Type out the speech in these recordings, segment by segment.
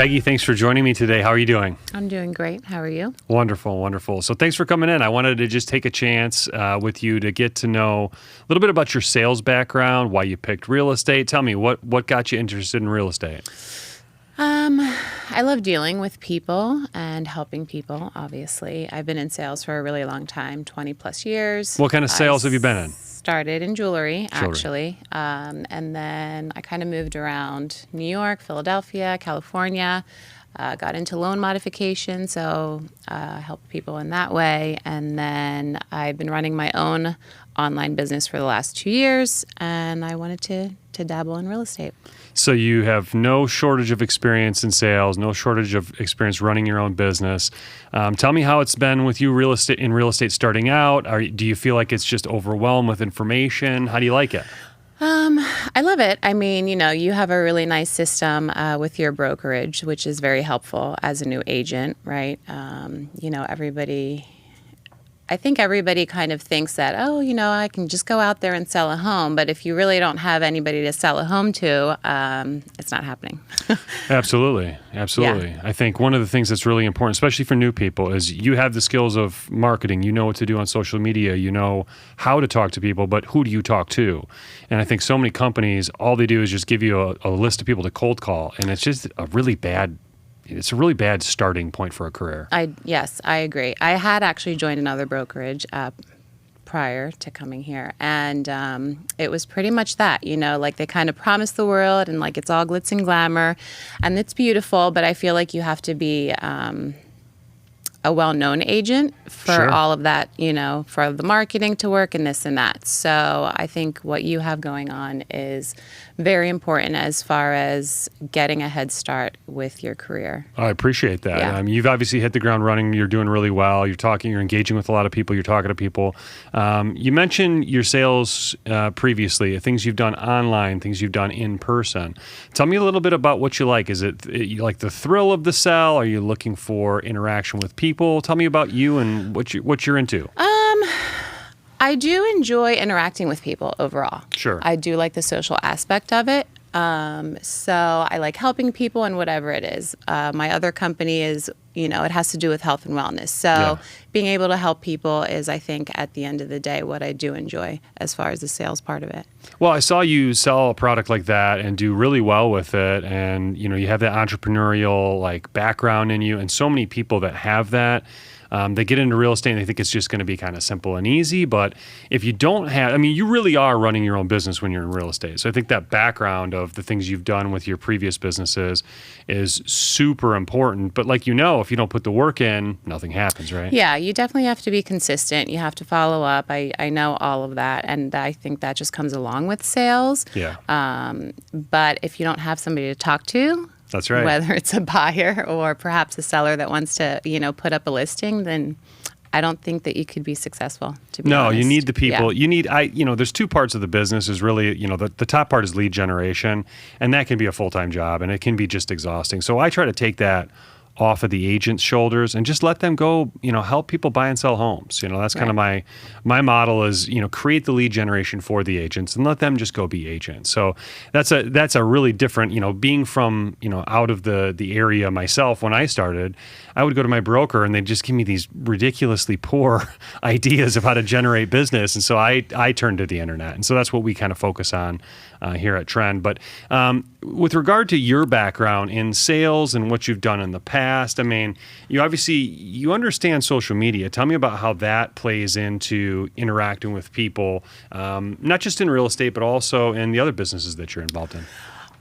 Peggy, thanks for joining me today. How are you doing? I'm doing great. How are you? Wonderful, wonderful. So thanks for coming in. I wanted to just take a chance with you to get to know a little bit about your sales background, why you picked real estate. Tell me, what got you interested in real estate? I love dealing with people and helping people, obviously. I've been in sales for a really long time, 20 plus years. What kind of sales have you been in? Started in jewelry, actually. And then I kind of moved around New York, Philadelphia, California, got into loan modification, so helped people in that way. And then I've been running my own online business for the last 2 years, and I wanted to dabble in real estate. So you have no shortage of experience in sales, no shortage of experience running your own business. Tell me how it's been with you real estate starting out. Do you feel like it's just overwhelmed with information? How do you like it? I love it. I mean, you have a really nice system with your brokerage, which is very helpful as a new agent, right? I think everybody kind of thinks that, I can just go out there and sell a home. But if you really don't have anybody to sell a home to, it's not happening. Absolutely. Yeah. I think one of the things that's really important, especially for new people, is you have the skills of marketing. You know what to do on social media. You know how to talk to people, but who do you talk to? And I think so many companies, all they do is just give you a list of people to cold call. And it's just a really bad starting point for a career. Yes, I agree. I had actually joined another brokerage prior to coming here, and it was pretty much that, like they kind of promise the world and like it's all glitz and glamour, and it's beautiful, but I feel like you have to be a well-known agent for all of that, for the marketing to work and this and that. So I think what you have going on is very important as far as getting a head start with your career. I appreciate that. Yeah. You've obviously hit the ground running. You're doing really well. You're engaging with a lot of people. You're talking to people. You mentioned your sales previously, things you've done online, things you've done in person. Tell me a little bit about what you like. Is it you like the thrill of the sell? Are you looking for interaction with people? Tell me about you and what you're into. I do enjoy interacting with people overall. Sure. I do like the social aspect of it. So I like helping people and whatever it is. My other company is, it has to do with health and wellness. So being able to help people is, I think, at the end of the day, what I do enjoy as far as the sales part of it. Well, I saw you sell a product like that and do really well with it. And, you have that entrepreneurial background in you, and so many people that have that. They get into real estate and they think it's just going to be kind of simple and easy. But if you don't have, you really are running your own business when you're in real estate. So I think that background of the things you've done with your previous businesses is super important. But if you don't put the work in, nothing happens, right? Yeah, you definitely have to be consistent. You have to follow up. I know all of that. And I think that just comes along with sales. Yeah. But if you don't have somebody to talk to, that's right, whether it's a buyer or perhaps a seller that wants to, put up a listing, then I don't think that you could be successful, to be honest. You need the people. Yeah. You need, there's two parts of the business is really, the top part is lead generation, and that can be a full-time job, and it can be just exhausting. So I try to take that off of the agent's shoulders and just let them go, help people buy and sell homes. That's kind of my model is, create the lead generation for the agents and let them just go be agents. So that's a really different, being from, out of the area myself. When I started, I would go to my broker and they'd just give me these ridiculously poor ideas of how to generate business. And so I turned to the internet. And so that's what we kind of focus on here at Trend. But with regard to your background in sales and what you've done in the past, you understand social media. Tell me about how that plays into interacting with people, not just in real estate, but also in the other businesses that you're involved in.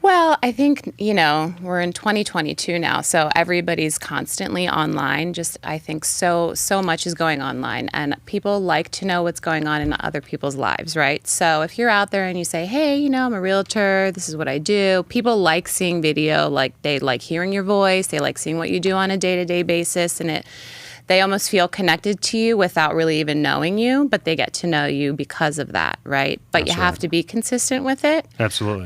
Well, I think, we're in 2022 now, so everybody's constantly online. I think so much is going online, and people like to know what's going on in other people's lives, right? So if you're out there and you say, hey, I'm a realtor, this is what I do, people like seeing video, they like hearing your voice, they like seeing what you do on a day-to-day basis, and they almost feel connected to you without really even knowing you, but they get to know you because of that, right? But you have to be consistent with it. Absolutely.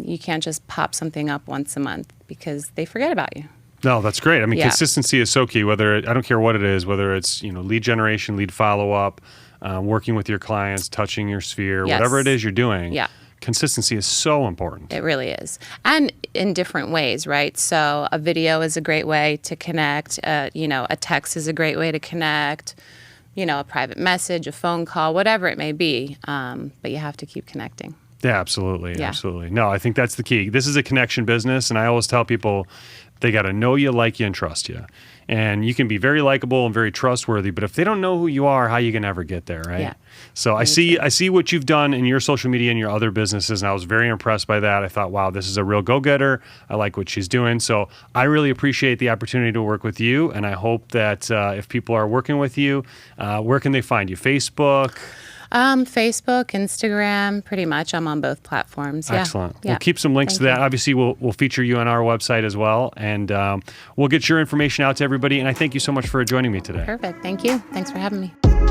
You can't just pop something up once a month because they forget about you. No, that's great. Consistency is so key. I don't care what it is, whether it's lead generation, lead follow-up, working with your clients, touching your sphere, whatever it is you're doing. Yeah. consistency is so important. It really is. And in different ways, right? So a video is a great way to connect. A text is a great way to connect. A private message, a phone call, whatever it may be. But you have to keep connecting. Yeah, absolutely. Yeah. Absolutely. No, I think that's the key. This is a connection business. And I always tell people they got to know you, like you, and trust you. And you can be very likable and very trustworthy, but if they don't know who you are, how you can ever get there, right? Yeah. So I see what you've done in your social media and your other businesses, and I was very impressed by that. I thought, wow, this is a real go-getter. I like what she's doing. So I really appreciate the opportunity to work with you, and I hope that if people are working with you, where can they find you? Facebook? Facebook, Instagram, pretty much. I'm on both platforms. Yeah. Excellent. Yeah. We'll keep some links to that. Obviously, we'll feature you on our website as well, and we'll get your information out to everybody. And I thank you so much for joining me today. Perfect. Thank you. Thanks for having me.